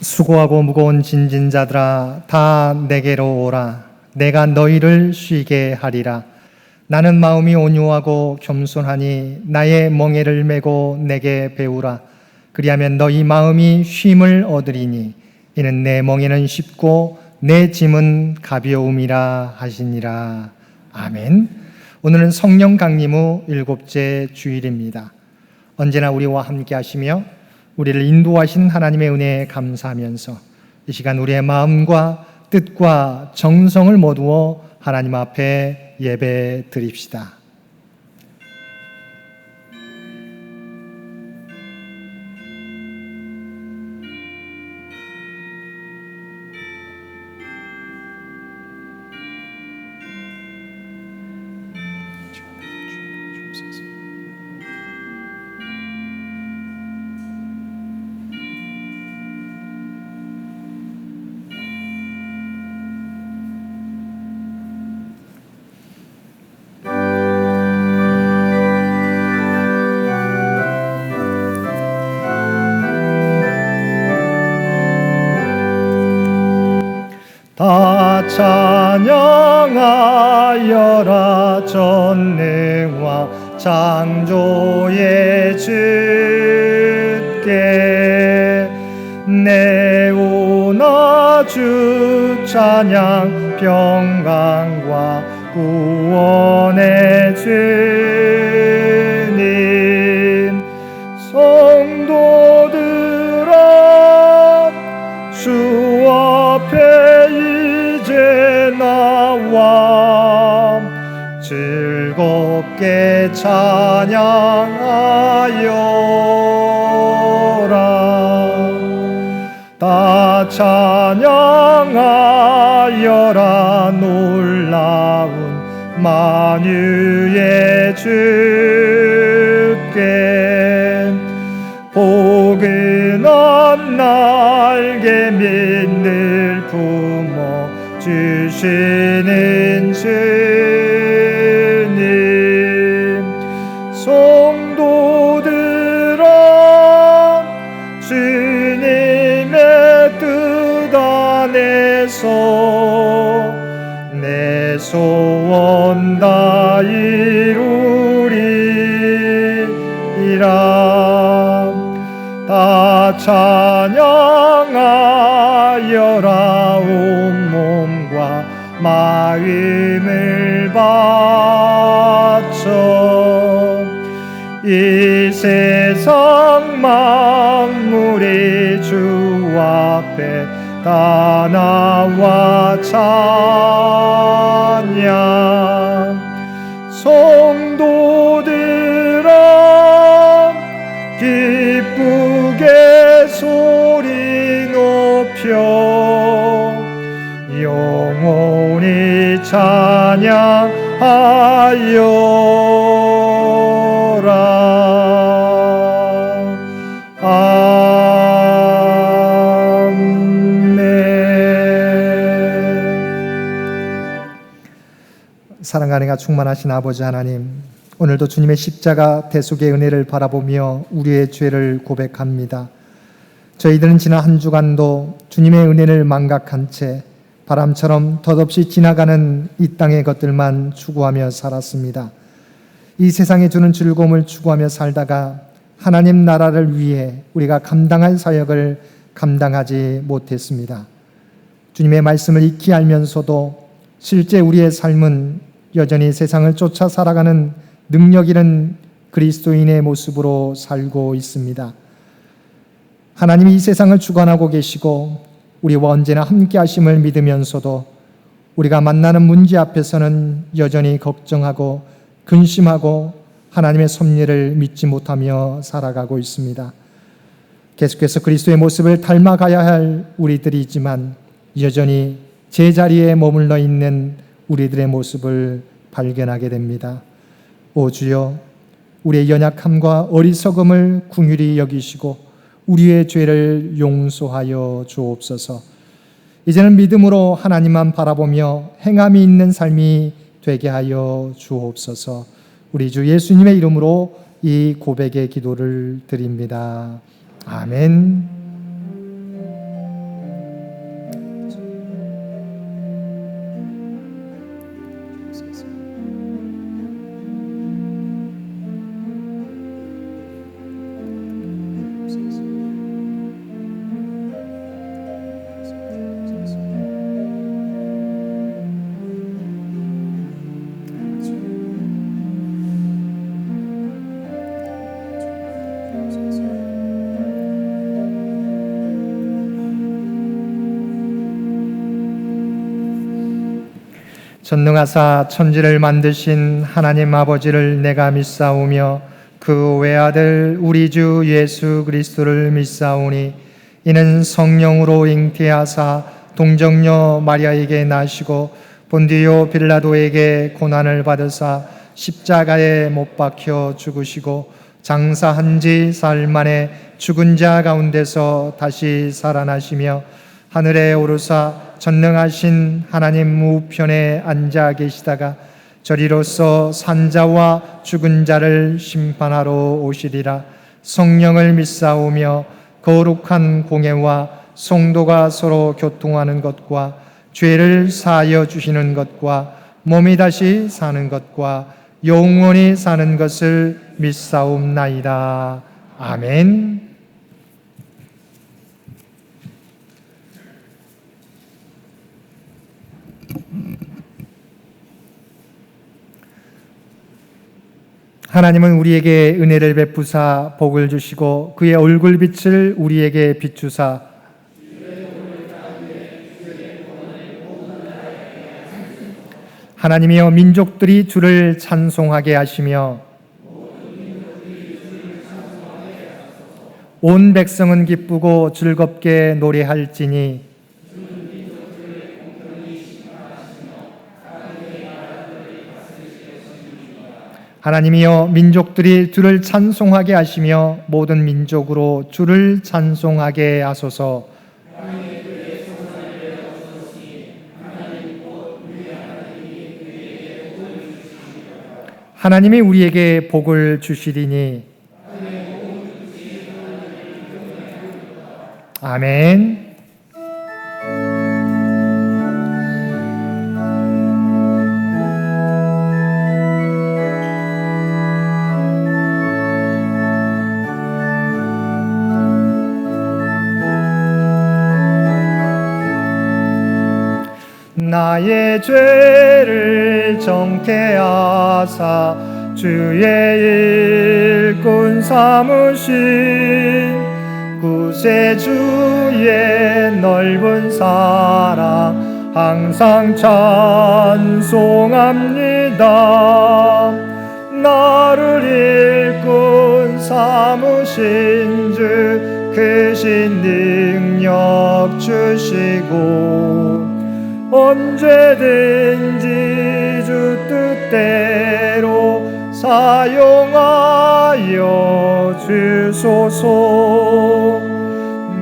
수고하고 무거운 짐진 자들아 다 내게로 오라. 내가 너희를 쉬게 하리라. 나는 마음이 온유하고 겸손하니 나의 멍에를 메고 내게 배우라. 그리하면 너희 마음이 쉼을 얻으리니 이는 내 멍에는 쉽고 내 짐은 가벼움이라 하시니라. 아멘. 오늘은 성령 강림 후 7째 주일입니다. 언제나 우리와 함께 하시며 우리를 인도하신 하나님의 은혜에 감사하면서 이 시간 우리의 마음과 뜻과 정성을 모두어 하나님 앞에 예배 드립시다. 다 찬양하여라. 전능과 창조의 주께 내오나 주 찬양. 평강과 구원의 주님. 성도들아 주 앞에 이제 나와 즐겁게 찬양하여라. 다 찬양하여라. 놀라운 만유의 주께 포근한 날개 믿늘 품어 주시는 주님. 성도들아 주님의 뜻 안에서 내 소원 다 이루리라. 다 찬양하여라. 온몸과 마음을 바쳐 이 세상 만물이 주 앞에 다 나와 찬양. 성도들아 기쁘게 소리 높여 영원히 찬양하여라. 아멘. 사랑하는 충만하신 아버지 하나님, 오늘도 주님의 십자가 대속의 은혜를 바라보며 우리의 죄를 고백합니다. 저희들은 지난 한 주간도 주님의 은혜를 망각한 채 바람처럼 덧없이 지나가는 이 땅의 것들만 추구하며 살았습니다. 이 세상에 주는 즐거움을 추구하며 살다가 하나님 나라를 위해 우리가 감당할 사역을 감당하지 못했습니다. 주님의 말씀을 익히 알면서도 실제 우리의 삶은 여전히 세상을 쫓아 살아가는 능력 있는 그리스도인의 모습으로 살고 있습니다. 하나님이 이 세상을 주관하고 계시고 우리와 언제나 함께 하심을 믿으면서도 우리가 만나는 문제 앞에서는 여전히 걱정하고 근심하고 하나님의 섭리를 믿지 못하며 살아가고 있습니다. 계속해서 그리스도의 모습을 닮아가야 할 우리들이지만 여전히 제자리에 머물러 있는 우리들의 모습을 발견하게 됩니다. 오 주여, 우리의 연약함과 어리석음을 긍휼히 여기시고 우리의 죄를 용서하여 주옵소서. 이제는 믿음으로 하나님만 바라보며 행함이 있는 삶이 되게 하여 주옵소서. 우리 주 예수님의 이름으로 이 고백의 기도를 드립니다. 아멘. 전능하사 천지를 만드신 하나님 아버지를 내가 믿사오며 그 외아들 우리 주 예수 그리스도를 믿사오니 이는 성령으로 잉태하사 동정녀 마리아에게 나시고 본디오 빌라도에게 고난을 받으사 십자가에 못 박혀 죽으시고 장사한 지 사흘 만에 죽은 자 가운데서 다시 살아나시며 하늘에 오르사 전능하신 하나님 우편에 앉아 계시다가 저리로서 산자와 죽은 자를 심판하러 오시리라. 성령을 믿사오며 거룩한 공예와 성도가 서로 교통하는 것과 죄를 사하여 주시는 것과 몸이 다시 사는 것과 영원히 사는 것을 믿사옵나이다. 아멘. 하나님은 우리에게 은혜를 베푸사 복을 주시고 그의 얼굴빛을 우리에게 비추사 하나님이여 민족들이 주를 찬송하게 하시며 온 백성은 기쁘고 즐겁게 노래할지니 하나님이여 민족들이 주를 찬송하게 하시며 모든 민족으로 주를 찬송하게 하소서. 하나님이 우리에게 복을 주시리니 아멘. 나의 죄를 정케하사 주의 일꾼 삼으신 구세주의 넓은 사랑 항상 찬송합니다. 나를 일꾼 삼으신 주 크신 능력 주시고 언제든지 주 뜻대로 사용하여 주소서.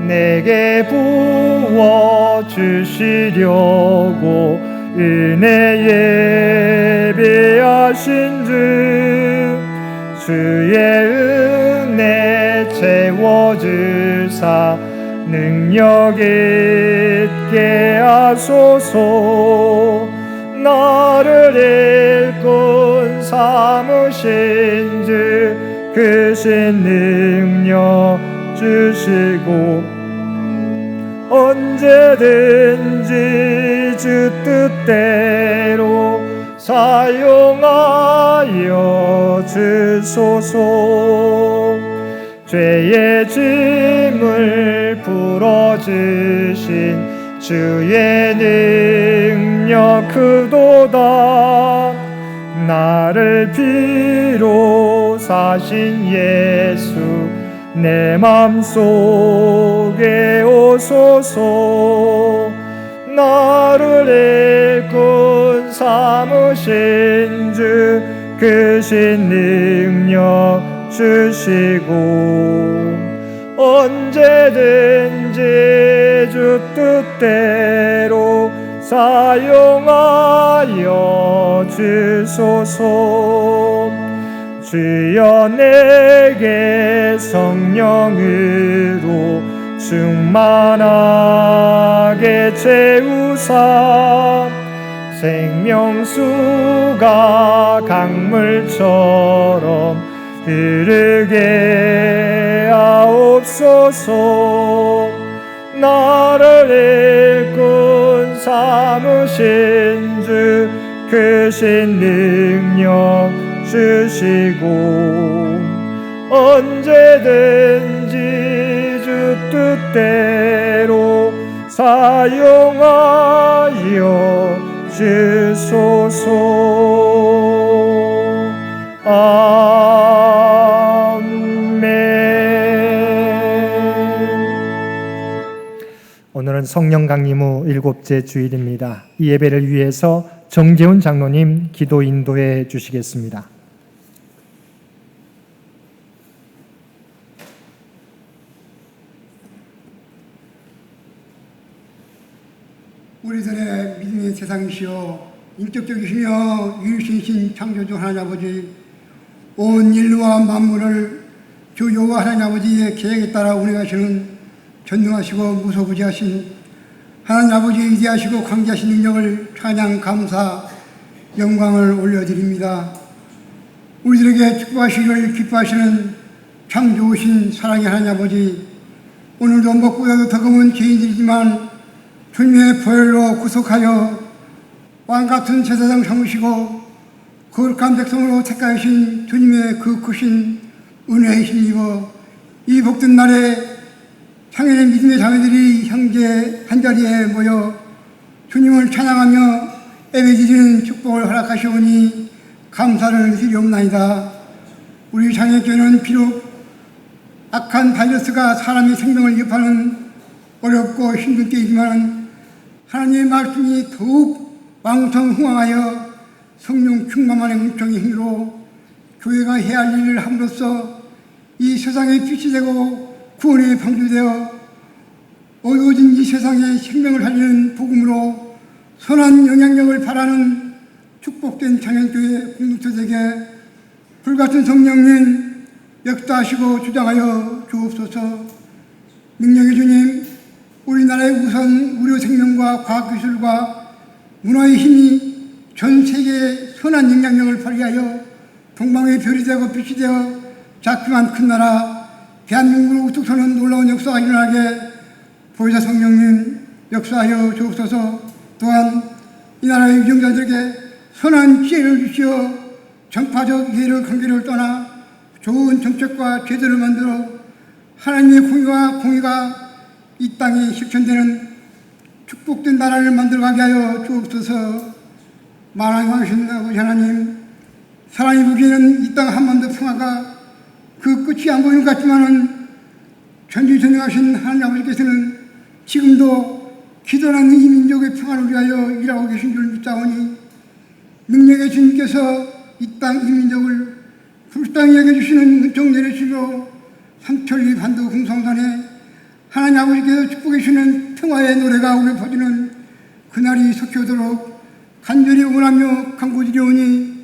내게 부어 주시려고 은혜 예비하신 주 주의 은혜 채워주사 능력 있게 하소서. 나를 일꾼 삼으신 주 크신 능력 주시고 언제든지 주 뜻대로 사용하여 주소서. 죄의 짐을 풀어주신 주의 능력 크도다. 나를 피로 사신 예수 내 맘속에 오소서. 나를 일꾼 삼으신 주 크신 능력 주시고 언제든지 주 뜻대로 사용하여 주소서. 주여 내게 성령으로 충만하게 채우사 생명수가 강물처럼 흐르게 하옵소서. 나를 일꾼 삼으신 주 크신 능력 주시고 언제든지 주 뜻대로 사용하여 주소서. 아멘. 오늘은 성령 강림 후 7째 주일입니다. 이 예배를 위해서 정재훈 장로님 기도 인도해 주시겠습니다. 우리들의 믿음의 세상이시여 인격적이시며 유일신이신 창조주 하나님 아버지, 온 인류와 만물을 주 여호와 하나님 아버지의 계획에 따라 운행하시는 전능하시고 무소부지하신 하나님 아버지의 위대하시고 광대하신 능력을 찬양 감사 영광을 올려드립니다. 우리들에게 축복하시기를 기뻐하시는 참 좋으신 사랑의 하나님 아버지, 오늘도 먹고도 덕음은 죄인들이지만 주님의 보혈로 구속하여 왕같은 제사장 삼으시고 거룩한 백성으로 택하신 주님의 그 크신 은혜에 힘입어 이 복된 날에 상인의 믿음의 자매들이 형제 한자리에 모여 주님을 찬양하며 예배드리는 축복을 허락하시오니 감사를 드리옵나이다. 우리 장애교회는 비록 악한 바이러스가 사람의 생명을 위협하는 어렵고 힘든 때이지만 하나님의 말씀이 더욱 왕성흥황하여 성령 충만한 은총의 힘으로 교회가 해야 할 일을 함으로써 이 세상에 빛이 되고 구원의 방주되어 어두워진 이 세상에 생명을 살리는 복음으로 선한 영향력을 발하는 축복된 장애교회 공동체에게 불같은 성령님 역사하시고 주장하여 주옵소서. 능력의 주님, 우리나라의 우선 의료 생명과 과학기술과 문화의 힘이 전 세계에 선한 영향력을 발휘하여 동방의 별이 되고 빛이 되어 작지만 큰 나라 대한민국으로 우뚝 서는 놀라운 역사가 일어나게 보혜사 성령님 역사하여 주옵소서. 또한 이 나라의 유정자들에게 선한 기회를 주시어 정파적 이해를 관계를 떠나 좋은 정책과 제도를 만들어 하나님의 공의가 이 땅에 실천되는 축복된 나라를 만들어가게 하여 주옵소서. 만왕하신 아버지 하나님, 사람이 보기에는 이 땅 한반도 평화가 그 끝이 안 보이는 것 같지만은 전지전능하신 하나님 아버지께서는 지금도 기도하는 이 민족의 평화를 위하여 일하고 계신 줄 믿사오니 능력의 주님께서 이 땅 이 민족을 불쌍히 여겨주시는 은총 내려주시고 삼천리 반도 금성산에 하나님 아버지께서 축복해 주시는 평화의 노래가 울려 퍼지는 그날이 속히 오도록 간절히 원하며 간구드리오니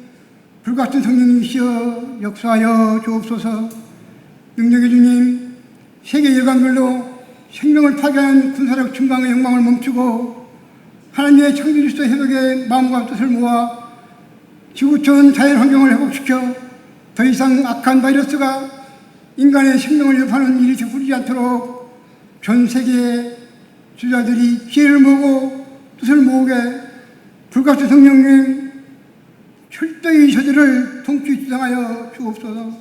불같은 성령님이시여 역사하여 주옵소서. 능력의 주님, 세계 열강들로 생명을 파괴하는 군사력 침방의 영광을 멈추고 하나님의 창조질서 회복의 마음과 뜻을 모아 지구촌 자연환경을 회복시켜 더 이상 악한 바이러스가 인간의 생명을 위협하는 일이 되풀이지 않도록 전 세계의 주자들이 기회를 모으고 뜻을 모으게 불같은 성령님 철저히 저들을 통치 주장하여 주옵소서.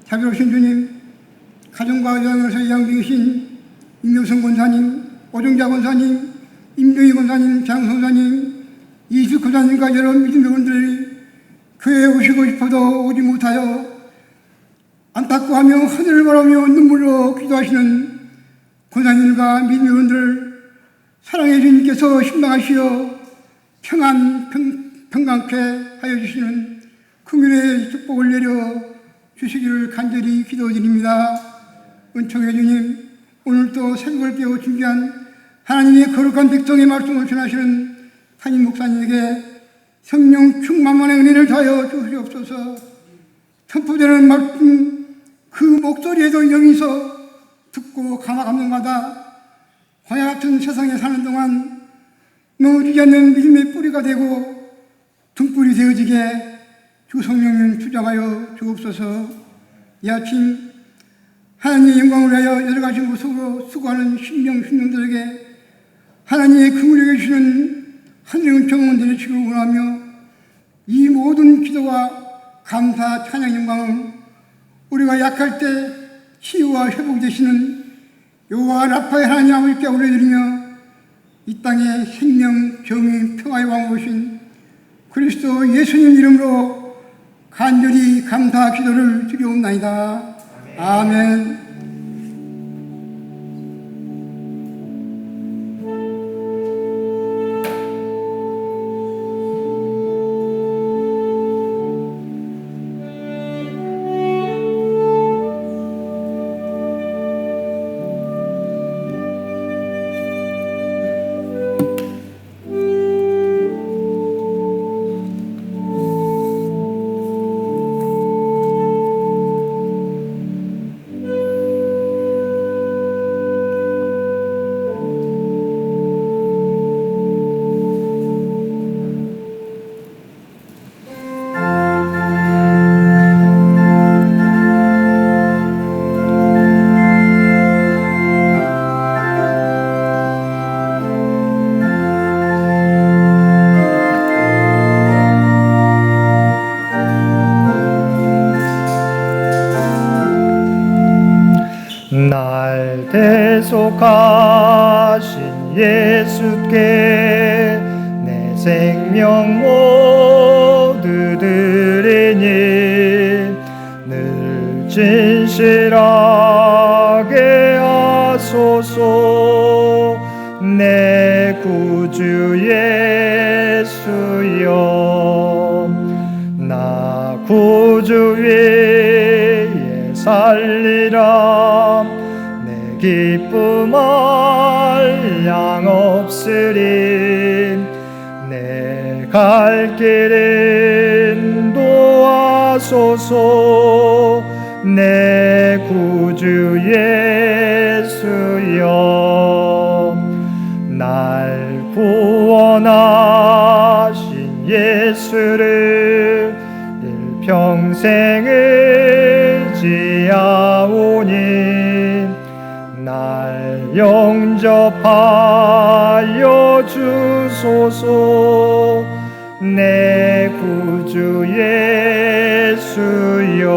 자비로우신 주님, 가정과 영역에서 예양 중이신 임명성 권사님, 오정자 권사님, 임정희 권사님, 장성사님, 이수 권사님과 여러 믿음 여러분들이 교회에 오시고 싶어도 오지 못하여 안타까워하며 하늘을 바라며 눈물로 기도하시는 권사님과 믿음 여러분들 사랑의 주님께서 신방하시어 평강케 하여 주시는 긍휼의 축복을 내려 주시기를 간절히 기도드립니다. 은총의 주님, 오늘도 새벽을 깨워 준비한 하나님의 거룩한 백성의 말씀을 전하시는 담임 목사님에게 성령 충만만의 은혜를 다하여 주시옵소서. 선포되는 말씀 그 목소리에도 영이서 듣고 감화감동받아 광야 같은 세상에 사는 동안 넘어지지 않는 믿음의 뿌리가 되고 등불이 되어지게 주 성령님 주장하여 주옵소서. 이 아침 하나님의 영광을 위하여 여러 가지 모습으로 수고하는 신령들에게 하나님의 긍휼히 주시는 하늘의 은총을 내리시길 원하며 이 모든 기도와 감사, 찬양, 영광을 우리가 약할 때 치유와 회복이 되시는 여호와 라파의 하나님 아버지께 올려드리며 이 땅에 생명, 정의, 평화의 왕 오신 그리스도 예수님 이름으로 간절히 감사 기도를 드리옵나이다. 아멘. 날 대속하신 예수께 내 생명 모두 드리니 늘 진실하게 하소서. 내 구주 예수여, 나 구주 위에 살리라. 내 기쁨 한량 없으리. 내 갈 길 인도하소서. 내 구주 예수여, 날 구원하신 예수를 일평생 의지하오니 날 영접하여 주소서. 내 구주 예수여,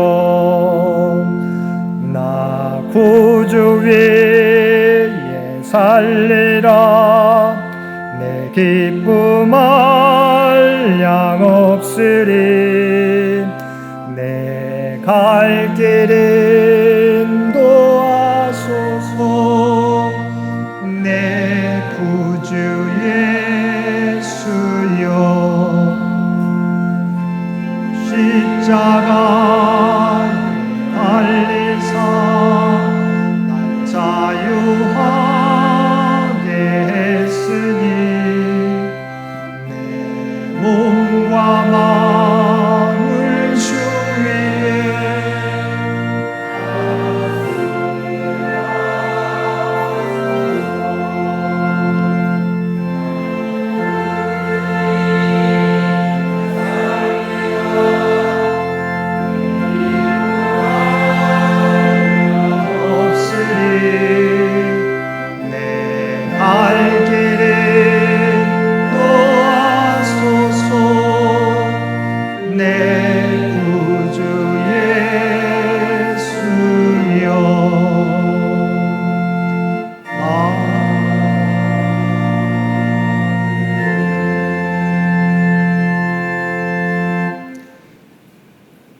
나 구주 위에 살리라. 내 기쁨 한량 없으리. 내 갈 길 인도하소서. 내 구주 예수여, 십자가 달리사 날 자유하게 했으니 내 몸과 마음을 주 위에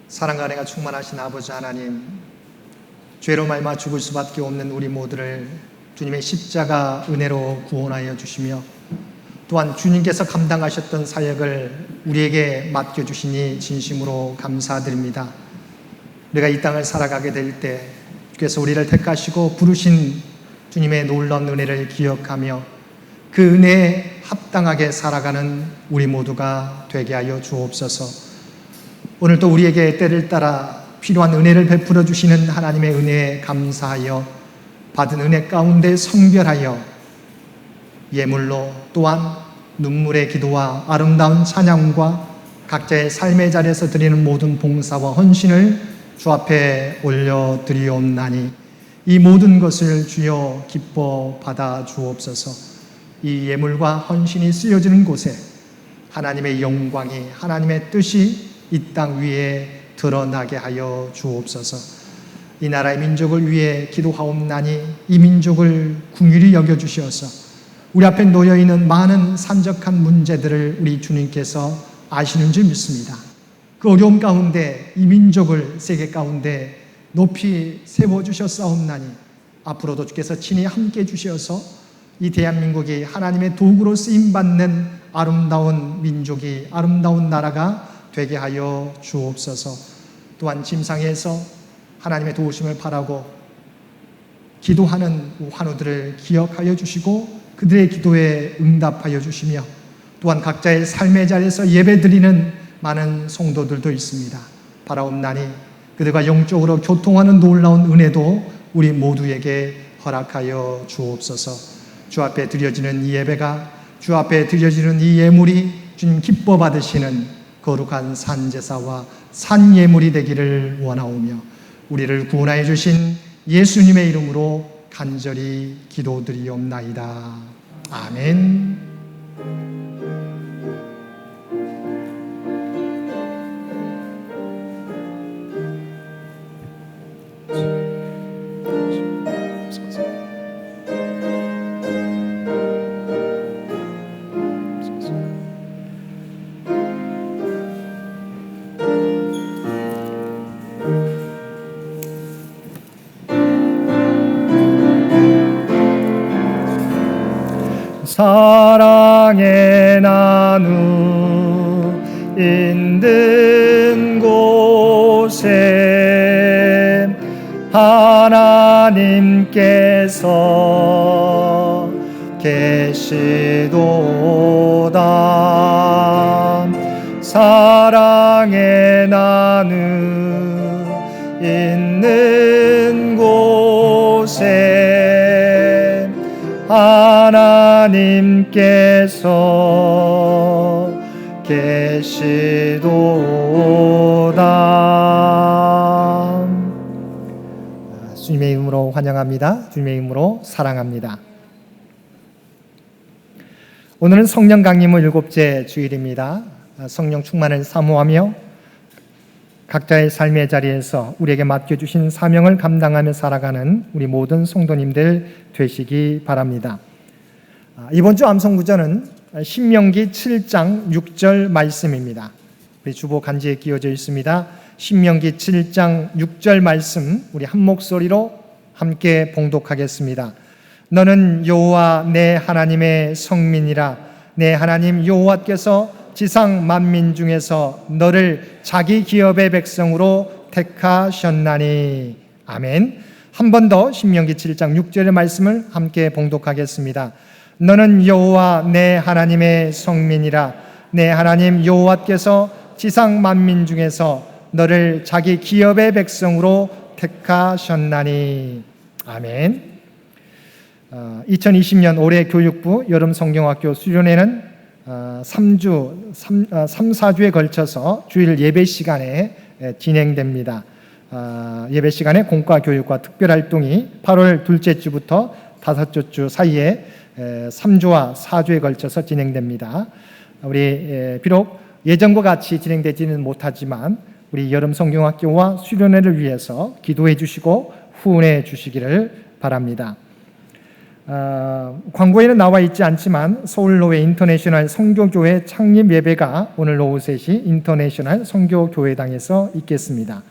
사랑과 은혜가 충만하신 아버지 하나님, 죄로 말미암아 죽을 수밖에 없는 우리 모두를 주님의 십자가 은혜로 구원하여 주시며 또한 주님께서 감당하셨던 사역을 우리에게 맡겨주시니 진심으로 감사드립니다. 우리가 이 땅을 살아가게 될 때 주께서 우리를 택하시고 부르신 주님의 놀라운 은혜를 기억하며 그 은혜에 합당하게 살아가는 우리 모두가 되게 하여 주옵소서. 오늘도 우리에게 때를 따라 필요한 은혜를 베풀어 주시는 하나님의 은혜에 감사하여 받은 은혜 가운데 성별하여 예물로 또한 눈물의 기도와 아름다운 찬양과 각자의 삶의 자리에서 드리는 모든 봉사와 헌신을 주 앞에 올려드리옵나니 이 모든 것을 주여 기뻐 받아 주옵소서. 이 예물과 헌신이 쓰여지는 곳에 하나님의 영광이, 하나님의 뜻이 이 땅 위에 드러나게 하여 주옵소서. 이 나라의 민족을 위해 기도하옵나니 이 민족을 긍휼히 여겨주시어서 우리 앞에 놓여있는 많은 산적한 문제들을 우리 주님께서 아시는 줄 믿습니다. 그 어려움 가운데 이 민족을 세계 가운데 높이 세워주셨사옵나니 앞으로도 주께서 친히 함께 해주셔서 이 대한민국이 하나님의 도구로 쓰임받는 아름다운 민족이, 아름다운 나라가 되게 하여 주옵소서. 또한 침상에서 하나님의 도우심을 바라고 기도하는 환우들을 기억하여 주시고 그들의 기도에 응답하여 주시며 또한 각자의 삶의 자리에서 예배드리는 많은 성도들도 있습니다. 바라옵나니 그들과 영적으로 교통하는 놀라운 은혜도 우리 모두에게 허락하여 주옵소서. 주 앞에 드려지는 이 예배가, 주 앞에 드려지는 이 예물이 주님 기뻐 받으시는 거룩한 산제사와 산예물이 되기를 원하오며 우리를 구원하여 주신 예수님의 이름으로 간절히 기도드리옵나이다. 아멘. 사랑의 나누 있는 곳에 하나님께서 계시도다. 사랑의 나누 있는 곳에 하나님께서 계시도다. 주님의 이름으로 환영합니다. 주님의 이름으로 사랑합니다. 오늘은 성령 강림의 7째 주일입니다. 성령 충만을 사모하며 각자의 삶의 자리에서 우리에게 맡겨주신 사명을 감당하며 살아가는 우리 모든 성도님들 되시기 바랍니다. 이번 주 암송구절은 신명기 7장 6절 말씀입니다. 우리 주보 간지에 끼워져 있습니다. 신명기 7장 6절 말씀 우리 한 목소리로 함께 봉독하겠습니다. 너는 여호와 내 하나님의 성민이라. 내 하나님 여호와께서 지상 만민 중에서 너를 자기 기업의 백성으로 택하셨나니. 아멘. 한 번 더 신명기 7장 6절의 말씀을 함께 봉독하겠습니다. 너는 여호와 내 하나님의 성민이라. 내 하나님 여호와께서 지상 만민 중에서 너를 자기 기업의 백성으로 택하셨나니. 아멘. 2020년 올해 교육부 여름 성경학교 수련회는 4주에 걸쳐서 주일 예배 시간에 진행됩니다. 예배 시간에 공과 교육과 특별활동이 8월 둘째 주부터 다섯째 주 사이에 3주와 4주에 걸쳐서 진행됩니다. 우리 비록 예전과 같이 진행되지는 못하지만 우리 여름 성경학교와 수련회를 위해서 기도해 주시고 후원해 주시기를 바랍니다. 광고에는 나와 있지 않지만 서울로웨 인터내셔널 선교교회 창립 예배가 오늘 오후 3시 인터내셔널 선교교회당에서 있겠습니다.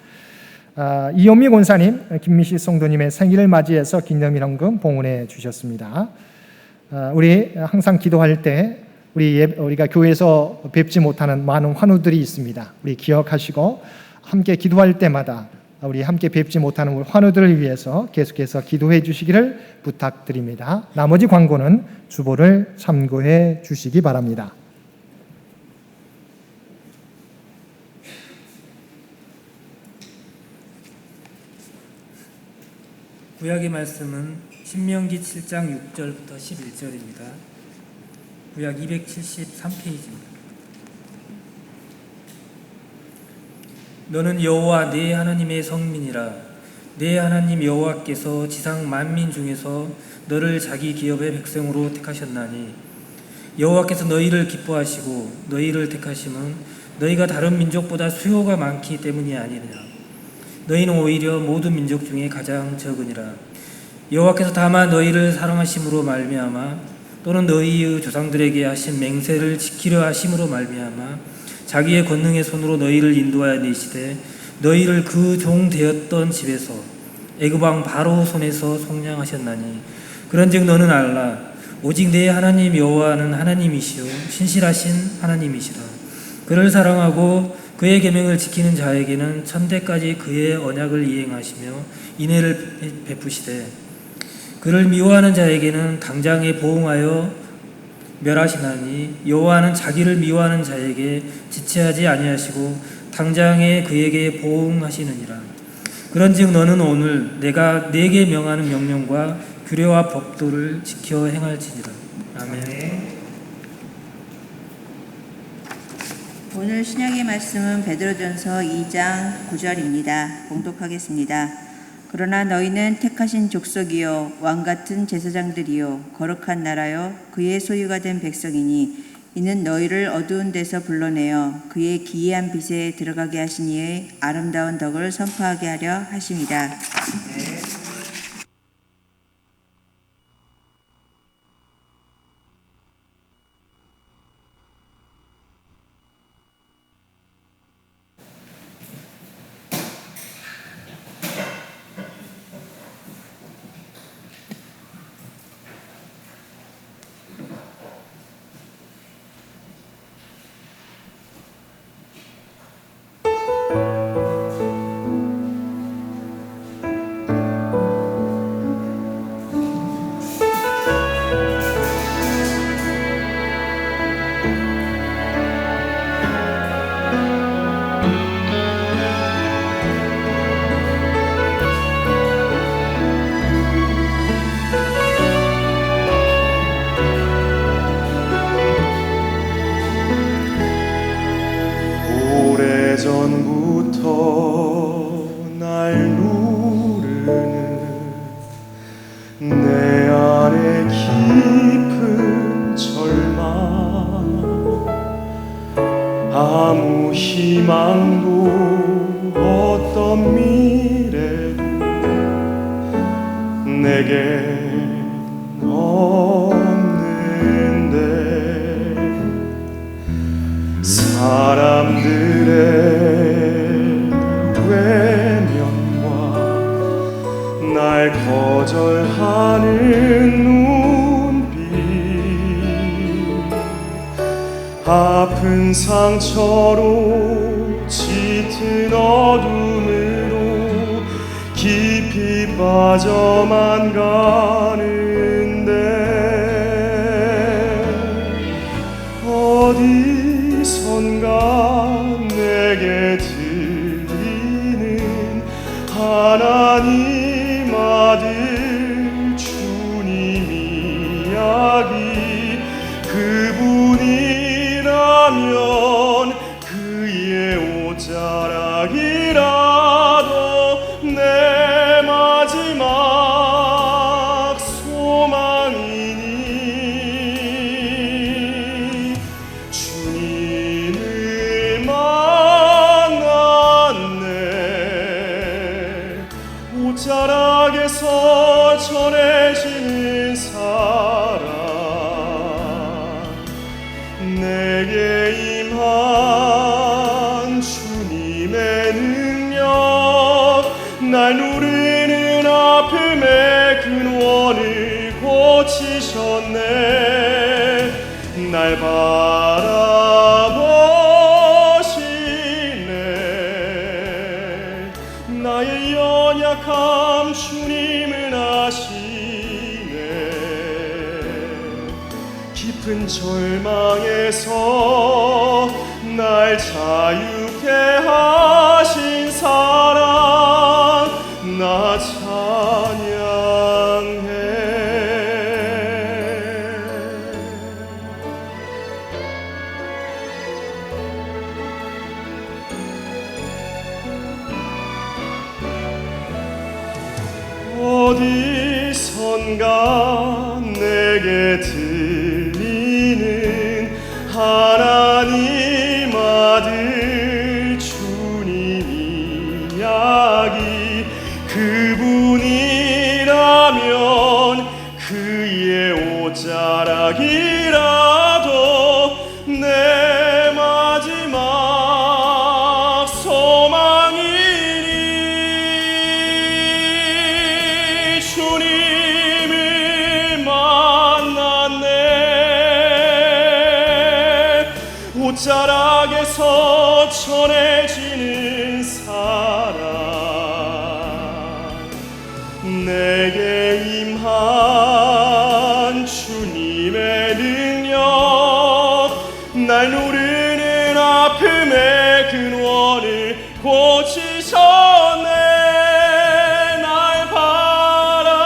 이현미 권사님, 김미식 성도님의 생일을 맞이해서 기념일헌금 봉헌해 주셨습니다. 우리 항상 기도할 때 우리가 교회에서 뵙지 못하는 많은 환우들이 있습니다. 우리 기억하시고 함께 기도할 때마다 우리 함께 뵙지 못하는 우리 환우들을 위해서 계속해서 기도해 주시기를 부탁드립니다. 나머지 광고는 주보를 참고해 주시기 바랍니다. 구약의 말씀은 신명기 7장 6절부터 11절입니다. 구약 273페이지입니다. 너는 여호와 네 하나님의 성민이라. 네 하나님 여호와께서 지상 만민 중에서 너를 자기 기업의 백성으로 택하셨나니 여호와께서 너희를 기뻐하시고 너희를 택하심은 너희가 다른 민족보다 수요가 많기 때문이 아니느냐. 너희는 오히려 모든 민족 중에 가장 적으니라. 여호와께서 다만 너희를 사랑하심으로 말미암아 또는 너희의 조상들에게 하신 맹세를 지키려 하심으로 말미암아 자기의 권능의 손으로 너희를 인도하여 내시되 너희를 그 종 되었던 집에서 애굽 왕 바로 손에서 속량하셨나니 그런즉 너는 알라. 오직 내 하나님 여호와는 하나님이시요 신실하신 하나님이시라. 그를 사랑하고 그의 계명을 지키는 자에게는 천대까지 그의 언약을 이행하시며 인애를 베푸시되 그를 미워하는 자에게는 당장에 보응하여 멸하시나니 여호와는 자기를 미워하는 자에게 지체하지 아니하시고 당장에 그에게 보응하시느니라. 그런즉 너는 오늘 내가 네게 명하는 명령과 규례와 법도를 지켜 행할지니라. 아멘. 오늘 신약의 말씀은 베드로전서 2장 9절입니다. 봉독하겠습니다. 그러나 너희는 택하신 족속이요 왕같은 제사장들이요 거룩한 나라요 그의 소유가 된 백성이니 이는 너희를 어두운 데서 불러내어 그의 기이한 빛에 들어가게 하신 이의 아름다운 덕을 선포하게 하려 하심이다. 오래전부터 날 누르는 내 안에 깊은 절망 아무 희망도 어떤 미래도 내겐 없는데 사람들의 외면과 날 거절하는 눈빛 아픈 상처로 짙은 어둠으로 깊이 빠져만 가는데 어디선가 내게 들리는 하나님 아들 주님 이야기 그분이라면 그의 옷자락이라도 내 마지막 소망이니 주님을 만났네 옷자락에서 전해지는 사랑 내게 임한 주님의 능력 날 누르는 아픔의 근원을 고치셨네 날 바라보시네 나의 연약함 주님은 아시네 깊은 절망에서 날 자유케 하신 사랑 나 찬양 어디선가 내게 들리는 하나님 아들 주님 이야기, 그분이라면 그의 옷자락이라도 내 마지막 소망이니. 주님을 만났네. 옷자락에서 전해지는 사랑, 내게 임한 주님의 능력, 날 누르는 아픔의 근원을 고치셨네. 날 바라보시네.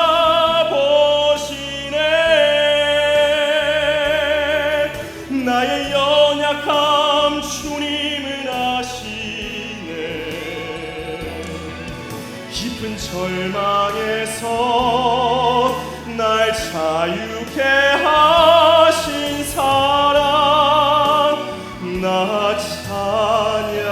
나의 연약함 주님은 아시네. 깊은 절망에서 날 자유케 하신 사랑, 나 찬양해.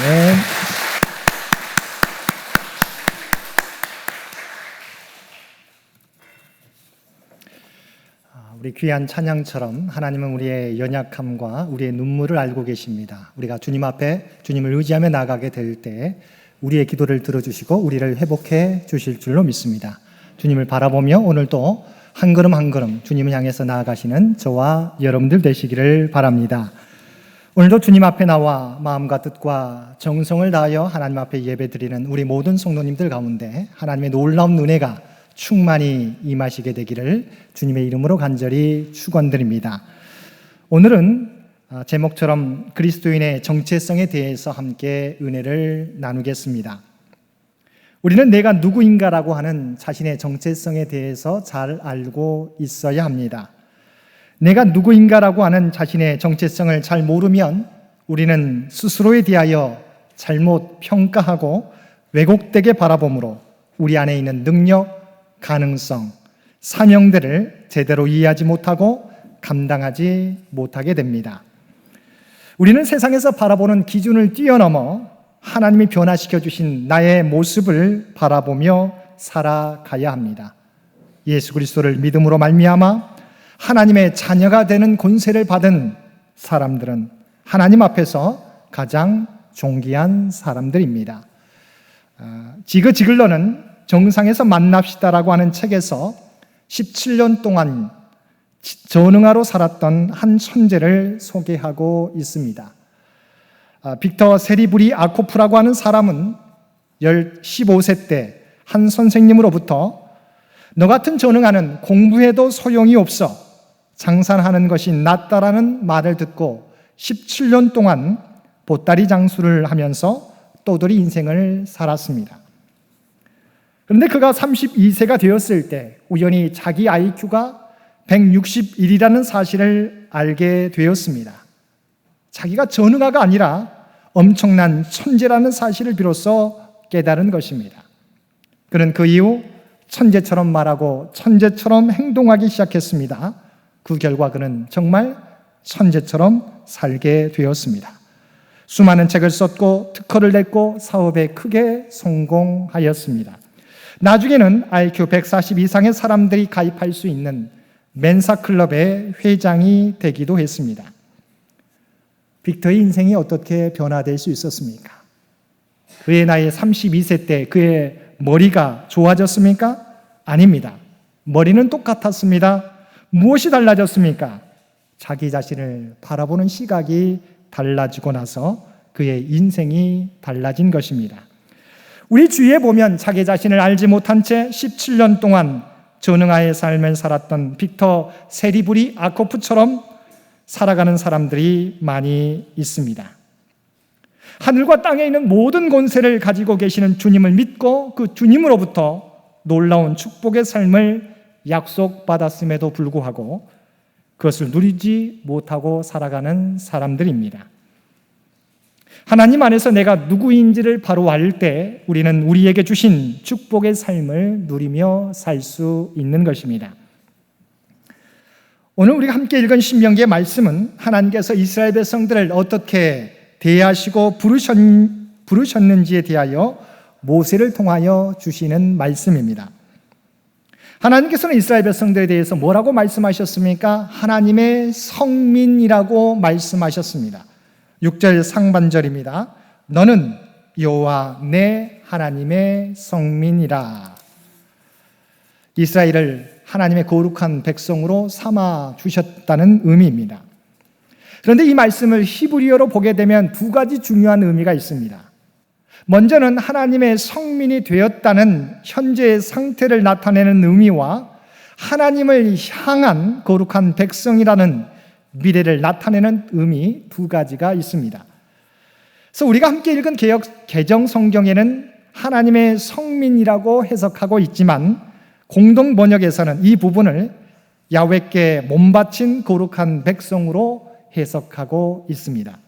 네. 우리 귀한 찬양처럼 하나님은 우리의 연약함과 우리의 눈물을 알고 계십니다. 우리가 주님 앞에 주님을 의지하며 나가게 될 때 우리의 기도를 들어주시고 우리를 회복해 주실 줄로 믿습니다. 주님을 바라보며 오늘도 한 걸음 한 걸음 주님을 향해서 나아가시는 저와 여러분들 되시기를 바랍니다. 오늘도 주님 앞에 나와 마음과 뜻과 정성을 다하여 하나님 앞에 예배드리는 우리 모든 성도님들 가운데 하나님의 놀라운 은혜가 충만히 임하시게 되기를 주님의 이름으로 간절히 축원드립니다. 오늘은 제목처럼 그리스도인의 정체성에 대해서 함께 은혜를 나누겠습니다. 우리는 내가 누구인가라고 하는 자신의 정체성에 대해서 잘 알고 있어야 합니다. 내가 누구인가라고 하는 자신의 정체성을 잘 모르면 우리는 스스로에 대하여 잘못 평가하고 왜곡되게 바라보므로 우리 안에 있는 능력, 가능성, 사명들을 제대로 이해하지 못하고 감당하지 못하게 됩니다. 우리는 세상에서 바라보는 기준을 뛰어넘어 하나님이 변화시켜 주신 나의 모습을 바라보며 살아가야 합니다. 예수 그리스도를 믿음으로 말미암아 하나님의 자녀가 되는 권세를 받은 사람들은 하나님 앞에서 가장 존귀한 사람들입니다. 지그 지글러는 정상에서 만납시다라고 하는 책에서 17년 동안 전응아로 살았던 한 천재를 소개하고 있습니다. 빅터 세리브리 아코프라고 하는 사람은 15세 때 한 선생님으로부터 너 같은 전응아는 공부해도 소용이 없어 장사하는 것이 낫다라는 말을 듣고 17년 동안 보따리 장수를 하면서 떠돌이 인생을 살았습니다. 그런데 그가 32세가 되었을 때 우연히 자기 IQ가 161이라는 사실을 알게 되었습니다. 자기가 전응아가 아니라 엄청난 천재라는 사실을 비로소 깨달은 것입니다. 그는 그 이후 천재처럼 말하고 천재처럼 행동하기 시작했습니다. 그 결과 그는 정말 천재처럼 살게 되었습니다. 수많은 책을 썼고 특허를 냈고 사업에 크게 성공하였습니다. 나중에는 IQ 140 이상의 사람들이 가입할 수 있는 멘사클럽의 회장이 되기도 했습니다. 빅터의 인생이 어떻게 변화될 수 있었습니까? 그의 나이 32세 때 그의 머리가 좋아졌습니까? 아닙니다. 머리는 똑같았습니다. 무엇이 달라졌습니까? 자기 자신을 바라보는 시각이 달라지고 나서 그의 인생이 달라진 것입니다. 우리 주위에 보면 자기 자신을 알지 못한 채 17년 동안 전응아의 삶을 살았던 빅터 세리브리 아코프처럼 살아가는 사람들이 많이 있습니다. 하늘과 땅에 있는 모든 권세를 가지고 계시는 주님을 믿고 그 주님으로부터 놀라운 축복의 삶을 약속받았음에도 불구하고 그것을 누리지 못하고 살아가는 사람들입니다. 하나님 안에서 내가 누구인지를 바로 알 때 우리는 우리에게 주신 축복의 삶을 누리며 살 수 있는 것입니다. 오늘 우리가 함께 읽은 신명기의 말씀은 하나님께서 이스라엘 백성들을 어떻게 대하시고 부르셨는지에 대하여 모세를 통하여 주시는 말씀입니다. 하나님께서는 이스라엘 백성들에 대해서 뭐라고 말씀하셨습니까? 하나님의 성민이라고 말씀하셨습니다. 6절 상반절입니다. 너는 여호와 내 하나님의 성민이라. 이스라엘을 하나님의 거룩한 백성으로 삼아 주셨다는 의미입니다. 그런데 이 말씀을 히브리어로 보게 되면 두 가지 중요한 의미가 있습니다. 먼저는 하나님의 성민이 되었다는 현재의 상태를 나타내는 의미와 하나님을 향한 거룩한 백성이라는 미래를 나타내는 의미 두 가지가 있습니다. 그래서 우리가 함께 읽은 개정 성경에는 하나님의 성민이라고 해석하고 있지만 공동 번역에서는 이 부분을 야훼께 몸바친 거룩한 백성으로 해석하고 있습니다.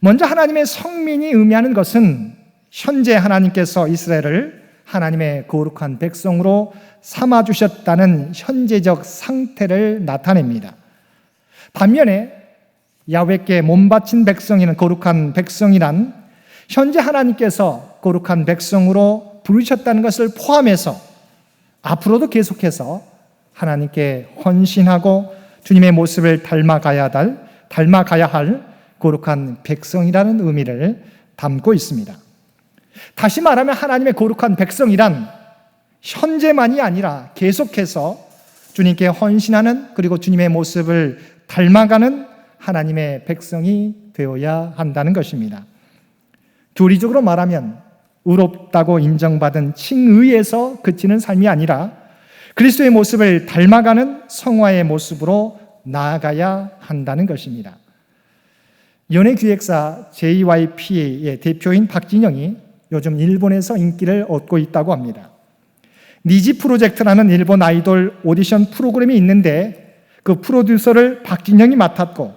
먼저 하나님의 성민이 의미하는 것은 현재 하나님께서 이스라엘을 하나님의 거룩한 백성으로 삼아주셨다는 현재적 상태를 나타냅니다. 반면에 야훼께 몸바친 백성이는 거룩한 백성이란 현재 하나님께서 거룩한 백성으로 부르셨다는 것을 포함해서 앞으로도 계속해서 하나님께 헌신하고 주님의 모습을 닮아가야 할 거룩한 백성이라는 의미를 담고 있습니다. 다시 말하면 하나님의 거룩한 백성이란 현재만이 아니라 계속해서 주님께 헌신하는 그리고 주님의 모습을 닮아가는 하나님의 백성이 되어야 한다는 것입니다. 교리적으로 말하면 의롭다고 인정받은 칭의에서 그치는 삶이 아니라 그리스도의 모습을 닮아가는 성화의 모습으로 나아가야 한다는 것입니다. 연예기획사 JYP의 대표인 박진영이 요즘 일본에서 인기를 얻고 있다고 합니다. 니지 프로젝트라는 일본 아이돌 오디션 프로그램이 있는데 그 프로듀서를 박진영이 맡았고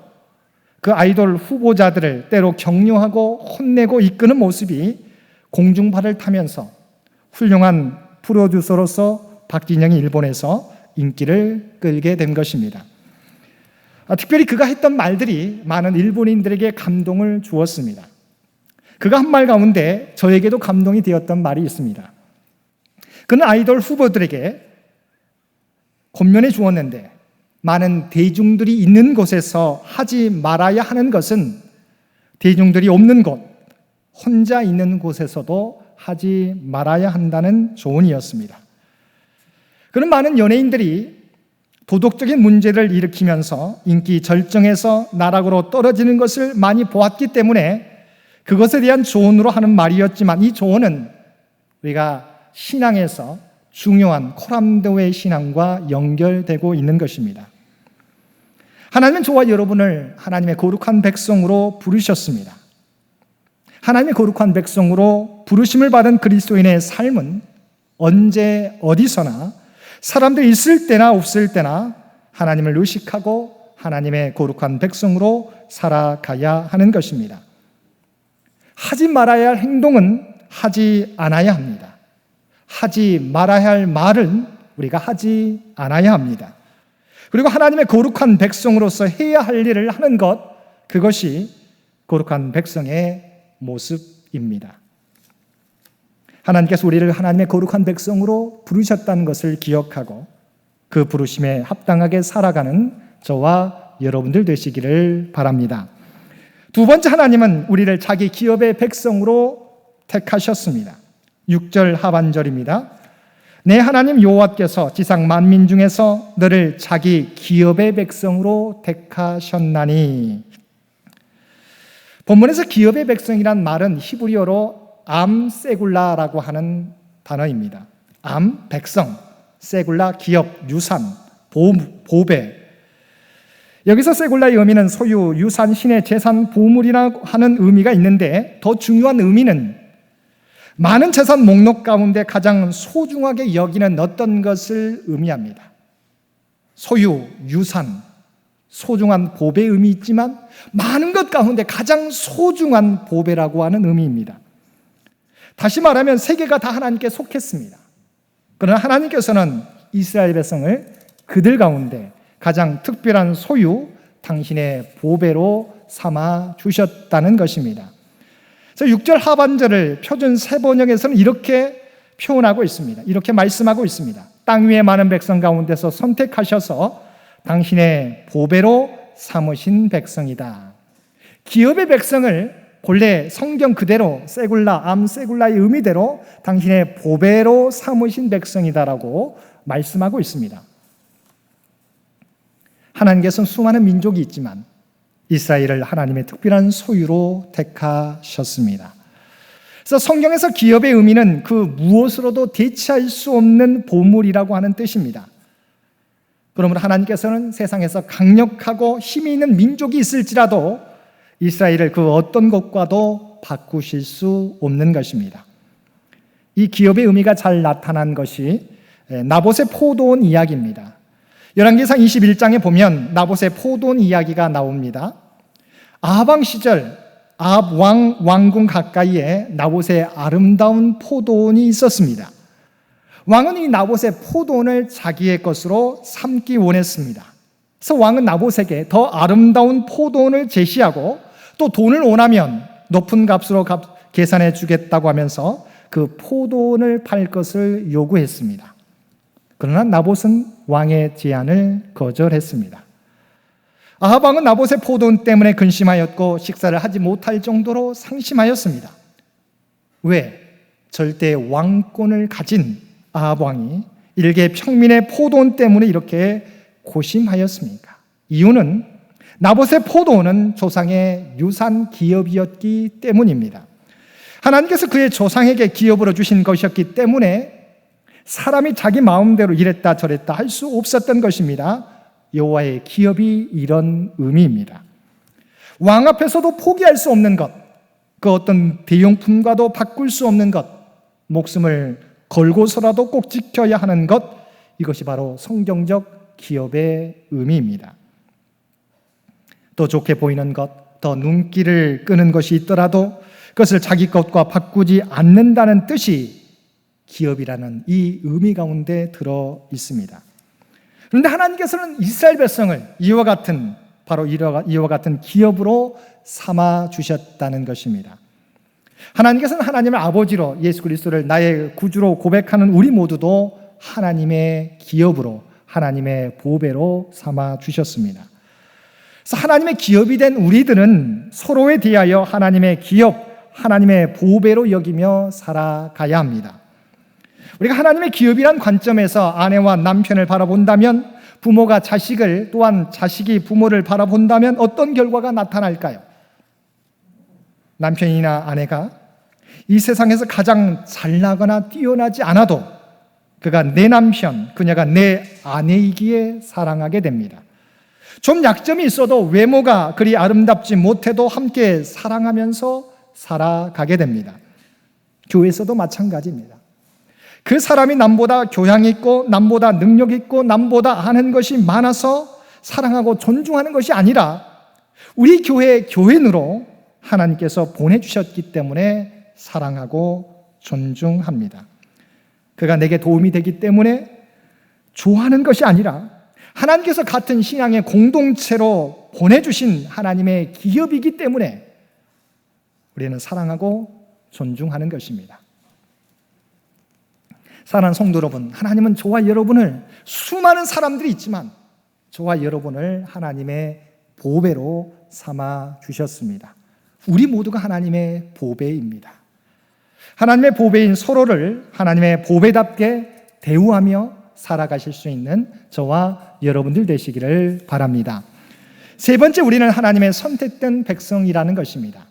그 아이돌 후보자들을 때로 격려하고 혼내고 이끄는 모습이 공중파를 타면서 훌륭한 프로듀서로서 박진영이 일본에서 인기를 끌게 된 것입니다. 특별히 그가 했던 말들이 많은 일본인들에게 감동을 주었습니다. 그가 한 말 가운데 저에게도 감동이 되었던 말이 있습니다. 그는 아이돌 후보들에게 권면해 주었는데 많은 대중들이 있는 곳에서 하지 말아야 하는 것은 대중들이 없는 곳, 혼자 있는 곳에서도 하지 말아야 한다는 조언이었습니다. 그런 많은 연예인들이 도덕적인 문제를 일으키면서 인기 절정에서 나락으로 떨어지는 것을 많이 보았기 때문에 그것에 대한 조언으로 하는 말이었지만 이 조언은 우리가 신앙에서 중요한 코람도의 신앙과 연결되고 있는 것입니다. 하나님은 저와 여러분을 하나님의 거룩한 백성으로 부르셨습니다. 하나님의 거룩한 백성으로 부르심을 받은 그리스도인의 삶은 언제 어디서나 사람들이 있을 때나 없을 때나 하나님을 의식하고 하나님의 거룩한 백성으로 살아가야 하는 것입니다. 하지 말아야 할 행동은 하지 않아야 합니다. 하지 말아야 할 말은 우리가 하지 않아야 합니다. 그리고 하나님의 거룩한 백성으로서 해야 할 일을 하는 것, 그것이 거룩한 백성의 모습입니다. 하나님께서 우리를 하나님의 거룩한 백성으로 부르셨다는 것을 기억하고 그 부르심에 합당하게 살아가는 저와 여러분들 되시기를 바랍니다. 두 번째, 하나님은 우리를 자기 기업의 백성으로 택하셨습니다. 6절 하반절입니다. 내 하나님 여호와께서 지상 만민 중에서 너를 자기 기업의 백성으로 택하셨나니. 본문에서 기업의 백성이란 말은 히브리어로 암 세굴라라고 하는 단어입니다. 암, 백성, 세굴라, 기업, 유산, 보배. 여기서 세굴라의 의미는 소유, 유산, 신의 재산, 보물이라고 하는 의미가 있는데 더 중요한 의미는 많은 재산 목록 가운데 가장 소중하게 여기는 어떤 것을 의미합니다. 소유, 유산, 소중한 보배의 의미 있지만 많은 것 가운데 가장 소중한 보배라고 하는 의미입니다. 다시 말하면 세계가 다 하나님께 속했습니다. 그러나 하나님께서는 이스라엘 백성을 그들 가운데 가장 특별한 소유, 당신의 보배로 삼아 주셨다는 것입니다. 그래서 6절 하반절을 표준 세번역에서는 이렇게 표현하고 있습니다. 이렇게 말씀하고 있습니다. 땅 위의 많은 백성 가운데서 선택하셔서 당신의 보배로 삼으신 백성이다. 기업의 백성을 본래 성경 그대로 세굴라의 의미대로 당신의 보배로 삼으신 백성이다라고 말씀하고 있습니다. 하나님께서는 수많은 민족이 있지만 이스라엘을 하나님의 특별한 소유로 택하셨습니다. 그래서 성경에서 기업의 의미는 그 무엇으로도 대체할 수 없는 보물이라고 하는 뜻입니다. 그러므로 하나님께서는 세상에서 강력하고 힘이 있는 민족이 있을지라도 이스라엘을 그 어떤 것과도 바꾸실 수 없는 것입니다. 이 기업의 의미가 잘 나타난 것이 나봇의 포도원 이야기입니다. 열왕기상 21장에 보면 나봇의 포도원 이야기가 나옵니다. 아합 왕 시절 아합 왕궁 가까이에 나봇의 아름다운 포도원이 있었습니다. 왕은 이 나봇의 포도원을 자기의 것으로 삼기 원했습니다. 그래서 왕은 나봇에게 더 아름다운 포도원을 제시하고 또 돈을 원하면 높은 값으로 계산해 주겠다고 하면서 그 포도원을 팔 것을 요구했습니다. 그러나 나봇은 왕의 제안을 거절했습니다. 아합 왕은 나봇의 포도원 때문에 근심하였고 식사를 하지 못할 정도로 상심하였습니다. 왜? 절대 왕권을 가진 아합 왕이 일개 평민의 포도원 때문에 이렇게 고심하였습니까? 이유는 나봇의 포도원은 조상의 유산 기업이었기 때문입니다. 하나님께서 그의 조상에게 기업으로 주신 것이었기 때문에 사람이 자기 마음대로 이랬다 저랬다 할 수 없었던 것입니다. 여호와의 기업이 이런 의미입니다. 왕 앞에서도 포기할 수 없는 것, 그 어떤 대용품과도 바꿀 수 없는 것, 목숨을 걸고서라도 꼭 지켜야 하는 것, 이것이 바로 성경적 기업의 의미입니다. 더 좋게 보이는 것, 더 눈길을 끄는 것이 있더라도 그것을 자기 것과 바꾸지 않는다는 뜻이 기업이라는 이 의미 가운데 들어 있습니다. 그런데 하나님께서는 이스라엘 백성을 이와 같은 기업으로 삼아 주셨다는 것입니다. 하나님께서는 하나님의 아버지로 예수 그리스도를 나의 구주로 고백하는 우리 모두도 하나님의 기업으로, 하나님의 보배로 삼아 주셨습니다. 그래서 하나님의 기업이 된 우리들은 서로에 대하여 하나님의 기업, 하나님의 보배로 여기며 살아가야 합니다. 우리가 하나님의 기업이란 관점에서 아내와 남편을 바라본다면, 부모가 자식을, 또한 자식이 부모를 바라본다면 어떤 결과가 나타날까요? 남편이나 아내가 이 세상에서 가장 잘나거나 뛰어나지 않아도 그가 내 남편, 그녀가 내 아내이기에 사랑하게 됩니다. 좀 약점이 있어도 외모가 그리 아름답지 못해도 함께 사랑하면서 살아가게 됩니다. 교회에서도 마찬가지입니다. 그 사람이 남보다 교양 있고 남보다 능력 있고 남보다 아는 것이 많아서 사랑하고 존중하는 것이 아니라 우리 교회의 교인으로 하나님께서 보내주셨기 때문에 사랑하고 존중합니다. 그가 내게 도움이 되기 때문에 좋아하는 것이 아니라 하나님께서 같은 신앙의 공동체로 보내주신 하나님의 기업이기 때문에 우리는 사랑하고 존중하는 것입니다. 사랑하는 성도 여러분, 하나님은 저와 여러분을, 수많은 사람들이 있지만 저와 여러분을 하나님의 보배로 삼아 주셨습니다. 우리 모두가 하나님의 보배입니다. 하나님의 보배인 서로를 하나님의 보배답게 대우하며 살아가실 수 있는 저와 여러분들 되시기를 바랍니다. 세 번째, 우리는 하나님의 선택된 백성이라는 것입니다.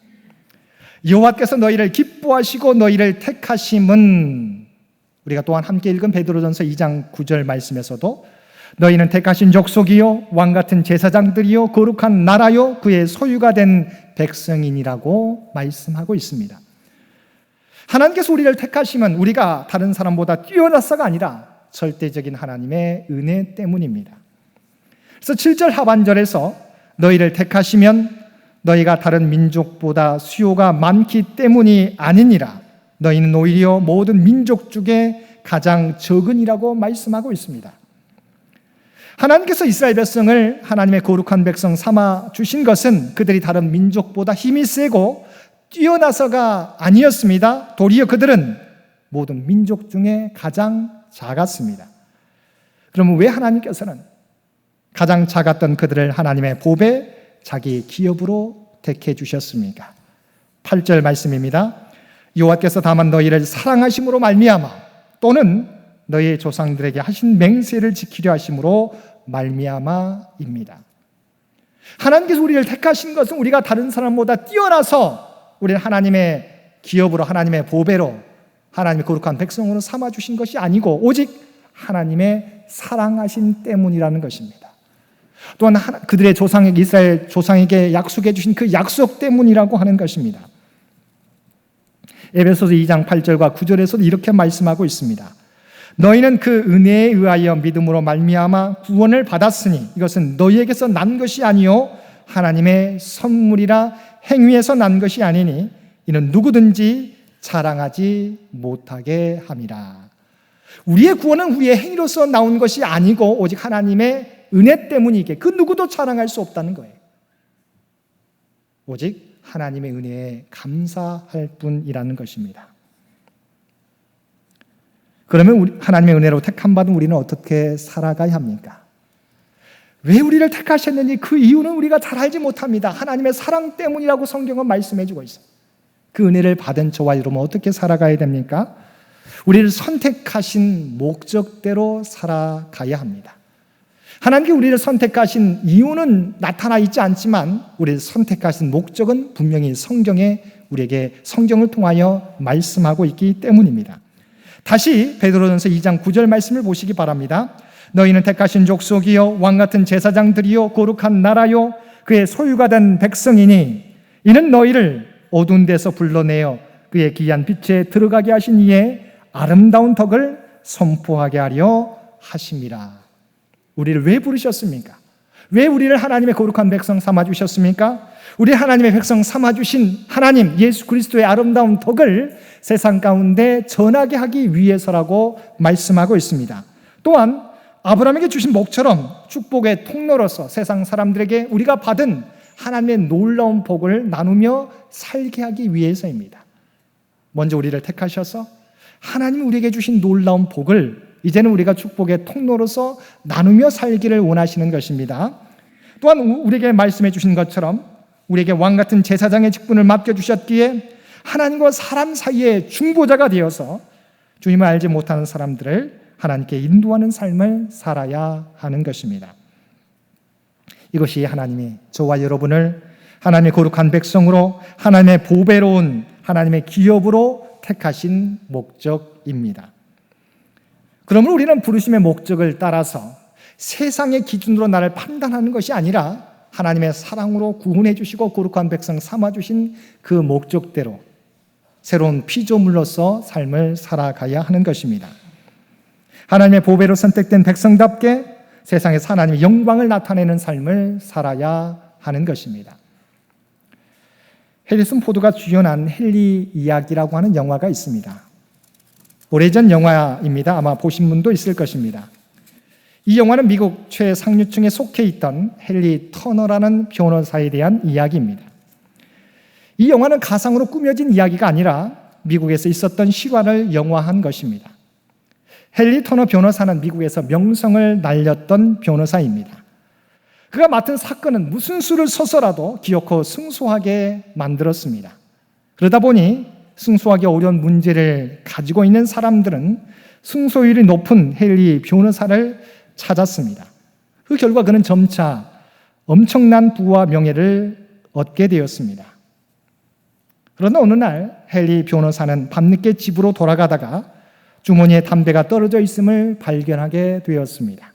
여호와께서 너희를 기뻐하시고 너희를 택하심은, 우리가 또한 함께 읽은 베드로전서 2장 9절 말씀에서도 너희는 택하신 족속이요 왕같은 제사장들이요 거룩한 나라요 그의 소유가 된 백성인이라고 말씀하고 있습니다. 하나님께서 우리를 택하시면 우리가 다른 사람보다 뛰어나서가 아니라 절대적인 하나님의 은혜 때문입니다. 그래서 7절 하반절에서 너희를 택하시면 너희가 다른 민족보다 수요가 많기 때문이 아니니라. 너희는 오히려 모든 민족 중에 가장 적은이라고 말씀하고 있습니다. 하나님께서 이스라엘 백성을 하나님의 거룩한 백성 삼아 주신 것은 그들이 다른 민족보다 힘이 세고 뛰어나서가 아니었습니다. 도리어 그들은 모든 민족 중에 가장 작았습니다. 그러면 왜 하나님께서는 가장 작았던 그들을 하나님의 복에 자기 기업으로 택해 주셨습니까? 8절 말씀입니다. 여호와께서 다만 너희를 사랑하심으로 말미암아 또는 너희의 조상들에게 하신 맹세를 지키려 하심으로 말미암아입니다. 하나님께서 우리를 택하신 것은 우리가 다른 사람보다 뛰어나서 우리를 하나님의 기업으로, 하나님의 보배로, 하나님의 거룩한 백성으로 삼아주신 것이 아니고 오직 하나님의 사랑하심 때문이라는 것입니다. 또한 그들의 조상에게, 이스라엘 조상에게 약속해 주신 그 약속 때문이라고 하는 것입니다. 에베소서 2장 8절과 9절에서도 이렇게 말씀하고 있습니다. 너희는 그 은혜에 의하여 믿음으로 말미암아 구원을 받았으니 이것은 너희에게서 난 것이 아니요 하나님의 선물이라 행위에서 난 것이 아니니 이는 누구든지 자랑하지 못하게 함이라. 우리의 구원은 우리의 행위로서 나온 것이 아니고 오직 하나님의 은혜 때문이기에 그 누구도 자랑할 수 없다는 거예요. 오직 하나님의 은혜에 감사할 뿐이라는 것입니다. 그러면 하나님의 은혜로 택함받은 우리는 어떻게 살아가야 합니까? 왜 우리를 택하셨는지 그 이유는 우리가 잘 알지 못합니다. 하나님의 사랑 때문이라고 성경은 말씀해주고 있어요. 그 은혜를 받은 저와 여러분 어떻게 살아가야 됩니까? 우리를 선택하신 목적대로 살아가야 합니다. 하나님께 우리를 선택하신 이유는 나타나 있지 않지만 우리를 선택하신 목적은 분명히 성경에 우리에게 성경을 통하여 말씀하고 있기 때문입니다. 다시 베드로전서 2장 9절 말씀을 보시기 바랍니다. 너희는 택하신 족속이요 왕같은 제사장들이요 거룩한 나라요 그의 소유가 된 백성이니 이는 너희를 어두운 데서 불러내어 그의 귀한 빛에 들어가게 하신 이의 아름다운 덕을 선포하게 하려 하심이라. 우리를 왜 부르셨습니까? 왜 우리를 하나님의 거룩한 백성 삼아주셨습니까? 우리 하나님의 백성 삼아주신 하나님 예수 그리스도의 아름다운 덕을 세상 가운데 전하게 하기 위해서라고 말씀하고 있습니다. 또한 아브라함에게 주신 복처럼 축복의 통로로서 세상 사람들에게 우리가 받은 하나님의 놀라운 복을 나누며 살게 하기 위해서입니다. 먼저 우리를 택하셔서 하나님이 우리에게 주신 놀라운 복을 이제는 우리가 축복의 통로로서 나누며 살기를 원하시는 것입니다. 또한 우리에게 말씀해 주신 것처럼 우리에게 왕같은 제사장의 직분을 맡겨주셨기에 하나님과 사람 사이의 중보자가 되어서 주님을 알지 못하는 사람들을 하나님께 인도하는 삶을 살아야 하는 것입니다. 이것이 하나님이 저와 여러분을 하나님의 거룩한 백성으로 하나님의 보배로운 하나님의 기업으로 택하신 목적입니다. 그러면 우리는 부르심의 목적을 따라서 세상의 기준으로 나를 판단하는 것이 아니라 하나님의 사랑으로 구원해 주시고 거룩한 백성 삼아 주신 그 목적대로 새로운 피조물로서 삶을 살아가야 하는 것입니다. 하나님의 보배로 선택된 백성답게 세상에서 하나님의 영광을 나타내는 삶을 살아야 하는 것입니다. 해리슨 포드가 주연한 헨리 이야기라고 하는 영화가 있습니다. 오래전 영화입니다. 아마 보신 분도 있을 것입니다. 이 영화는 미국 최상류층에 속해 있던 헨리 터너라는 변호사에 대한 이야기입니다. 이 영화는 가상으로 꾸며진 이야기가 아니라 미국에서 있었던 실화를 영화한 것입니다. 헨리 터너 변호사는 미국에서 명성을 날렸던 변호사입니다. 그가 맡은 사건은 무슨 수를 써서라도 기어코 승소하게 만들었습니다. 그러다 보니 승소하기 어려운 문제를 가지고 있는 사람들은 승소율이 높은 헨리 변호사를 찾았습니다. 그 결과 그는 점차 엄청난 부와 명예를 얻게 되었습니다. 그러나 어느 날 헨리 변호사는 밤늦게 집으로 돌아가다가 주머니에 담배가 떨어져 있음을 발견하게 되었습니다.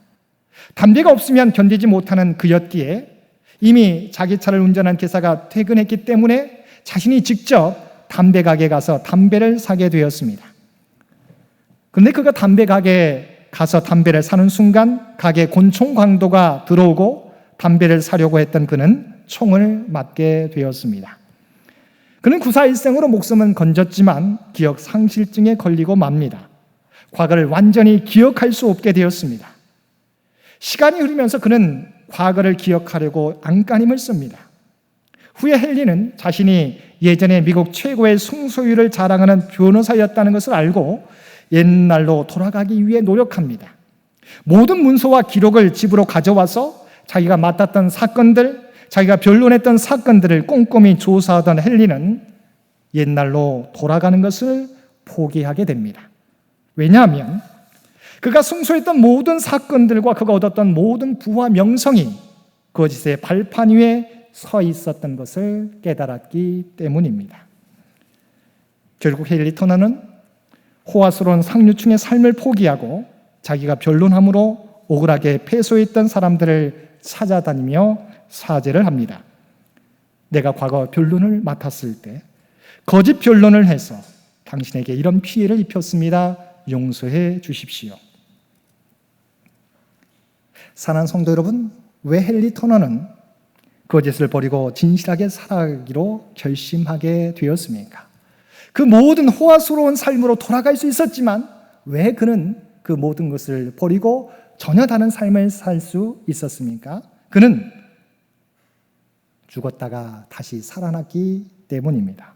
담배가 없으면 견디지 못하는 그였기에 이미 자기 차를 운전한 기사가 퇴근했기 때문에 자신이 직접 담배 가게에 가서 담배를 사게 되었습니다. 그런데 그가 담배 가게에 가서 담배를 사는 순간 가게 곤총 강도가 들어오고 담배를 사려고 했던 그는 총을 맞게 되었습니다. 그는 구사일생으로 목숨은 건졌지만 기억 상실증에 걸리고 맙니다. 과거를 완전히 기억할 수 없게 되었습니다. 시간이 흐르면서 그는 과거를 기억하려고 안간힘을 씁니다. 후에 헨리는 자신이 예전에 미국 최고의 승소율을 자랑하는 변호사였다는 것을 알고 옛날로 돌아가기 위해 노력합니다. 모든 문서와 기록을 집으로 가져와서 자기가 맡았던 사건들, 자기가 변론했던 사건들을 꼼꼼히 조사하던 헨리는 옛날로 돌아가는 것을 포기하게 됩니다. 왜냐하면 그가 승소했던 모든 사건들과 그가 얻었던 모든 부와 명성이 거짓의 발판 위에 서 있었던 것을 깨달았기 때문입니다. 결국 헨리 터너는 호화스러운 상류층의 삶을 포기하고 자기가 변론함으로 억울하게 패소했던 사람들을 찾아다니며 사죄를 합니다. 내가 과거 변론을 맡았을 때 거짓 변론을 해서 당신에게 이런 피해를 입혔습니다. 용서해 주십시오. 사랑하는 성도 여러분, 왜 헨리 터너는 거짓을 버리고 진실하게 살아가기로 결심하게 되었습니까? 그 모든 호화스러운 삶으로 돌아갈 수 있었지만 왜 그는 그 모든 것을 버리고 전혀 다른 삶을 살 수 있었습니까? 그는 죽었다가 다시 살아났기 때문입니다.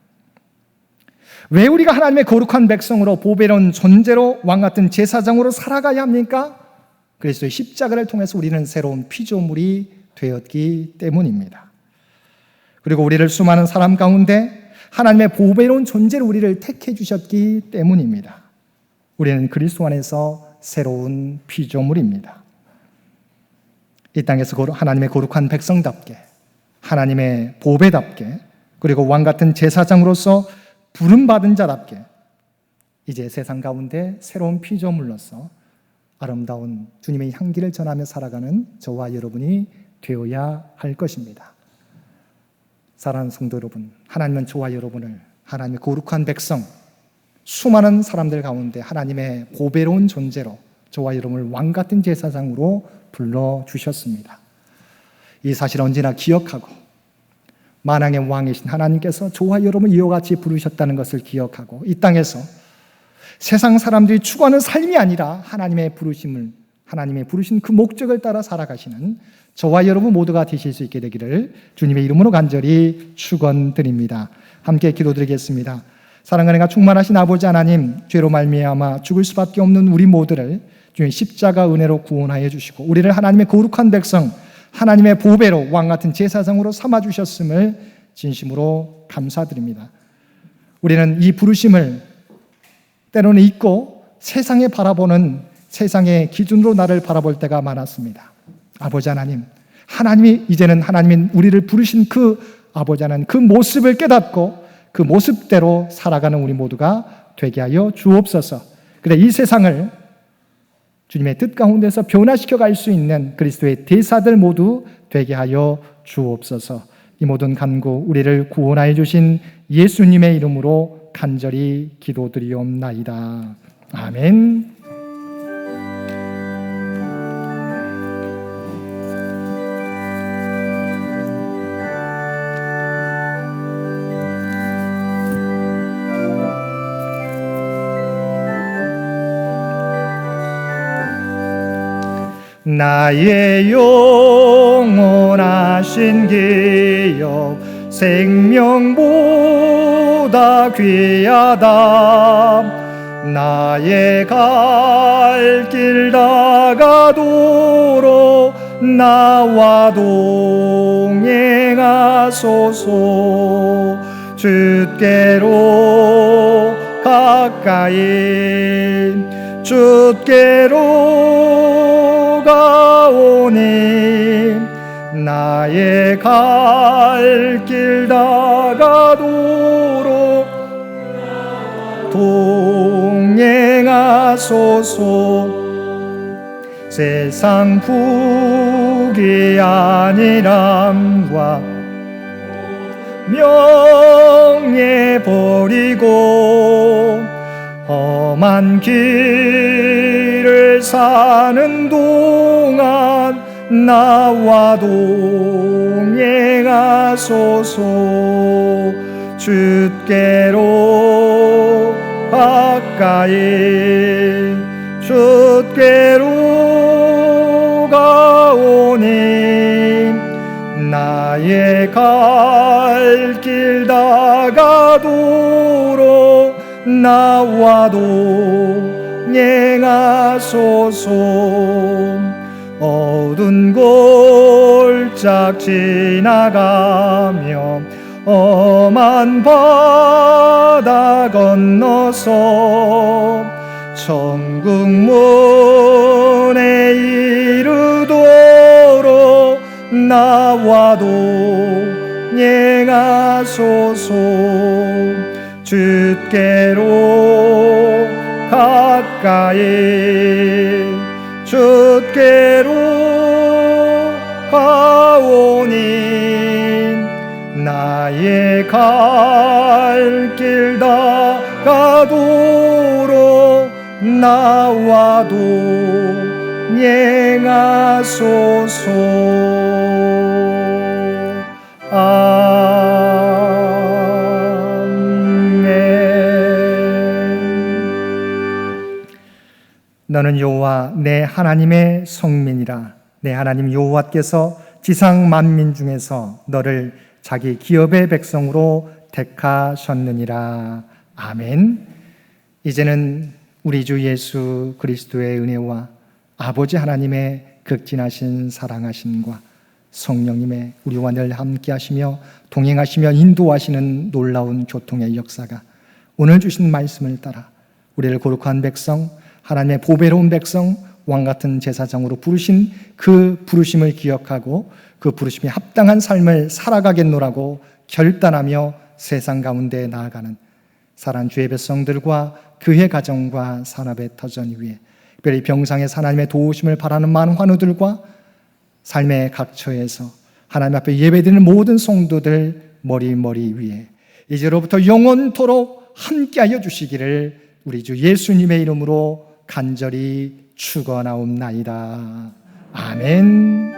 왜 우리가 하나님의 거룩한 백성으로 보배로운 존재로 왕같은 제사장으로 살아가야 합니까? 그리스도의 십자가를 통해서 우리는 새로운 피조물이 되었기 때문입니다. 그리고 우리를 수많은 사람 가운데 하나님의 보배로운 존재로 우리를 택해 주셨기 때문입니다. 우리는 그리스도 안에서 새로운 피조물입니다. 이 땅에서 하나님의 거룩한 백성답게, 하나님의 보배답게, 그리고 왕같은 제사장으로서 부름받은 자답게 이제 세상 가운데 새로운 피조물로서 아름다운 주님의 향기를 전하며 살아가는 저와 여러분이 되어야 할 것입니다. 사랑하는 성도 여러분, 하나님은 저와 여러분을 하나님의 거룩한 백성, 수많은 사람들 가운데 하나님의 보배로운 존재로 저와 여러분을 왕같은 제사장으로 불러주셨습니다. 이 사실을 언제나 기억하고 만왕의 왕이신 하나님께서 저와 여러분을 이와 같이 부르셨다는 것을 기억하고 이 땅에서 세상 사람들이 추구하는 삶이 아니라 하나님의 부르신 그 목적을 따라 살아가시는 저와 여러분 모두가 되실 수 있게 되기를 주님의 이름으로 간절히 축원드립니다. 함께 기도드리겠습니다. 사랑과 은혜가 충만하신 아버지 하나님, 죄로 말미암아 죽을 수밖에 없는 우리 모두를 주의 십자가 은혜로 구원하여 주시고 우리를 하나님의 거룩한 백성, 하나님의 보배로 왕같은 제사장으로 삼아주셨음을 진심으로 감사드립니다. 우리는 이 부르심을 때로는 잊고 세상에 바라보는 세상의 기준으로 나를 바라볼 때가 많았습니다. 아버지 하나님, 하나님이 이제는 하나님인 우리를 부르신 그 아버지 하나님 그 모습을 깨닫고 그 모습대로 살아가는 우리 모두가 되게 하여 주옵소서. 그래 이 세상을 주님의 뜻 가운데서 변화시켜 갈 수 있는 그리스도의 대사들 모두 되게 하여 주옵소서. 이 모든 간구 우리를 구원하여 주신 예수님의 이름으로 간절히 기도드리옵나이다. 아멘. 나의 영원하신 기업 생명보다 귀하다. 나의 갈 길 다가도록 나와 동행하소서. 주께로 가까이 주께로 가오니 나의 갈 길 다가도록 동행하소서. 세상 부귀 안일함과 명예 버리고 험한 길을 사는 동안 나와 동행하소서. 주께로 가까이 주께로 가오니 나의 갈 길 다가도록 나와 동행하소서. 어두운 골짝 지나가며 험한 바다 건너서 천국 문에 이르도록 나와 동행하소서. 주께로 가까이 주께로 가오니 나의 갈 길 다가도록 나와 동행하소서. 아멘. 너는 여호와 내 하나님의 성민이라. 내 하나님 여호와께서 지상 만민 중에서 너를 자기 기업의 백성으로 택하셨느니라. 아멘. 이제는 우리 주 예수 그리스도의 은혜와 아버지 하나님의 극진하신 사랑하심과 성령님의 우리와 늘 함께 하시며 동행하시며 인도하시는 놀라운 교통의 역사가 오늘 주신 말씀을 따라 우리를 거룩한 백성, 하나님의 보배로운 백성, 왕같은 제사장으로 부르신 그 부르심을 기억하고 그 부르심에 합당한 삶을 살아가겠노라고 결단하며 세상 가운데 나아가는 사랑하는 주의 백성들과 그의 가정과 산업의 터전 위에 특별히 병상에서 하나님의 도우심을 바라는 많은 환우들과 삶의 각처에서 하나님 앞에 예배드리는 모든 성도들 머리 위에 이제로부터 영원토록 함께하여 주시기를 우리 주 예수님의 이름으로 간절히 축원하옵나이다. 아멘.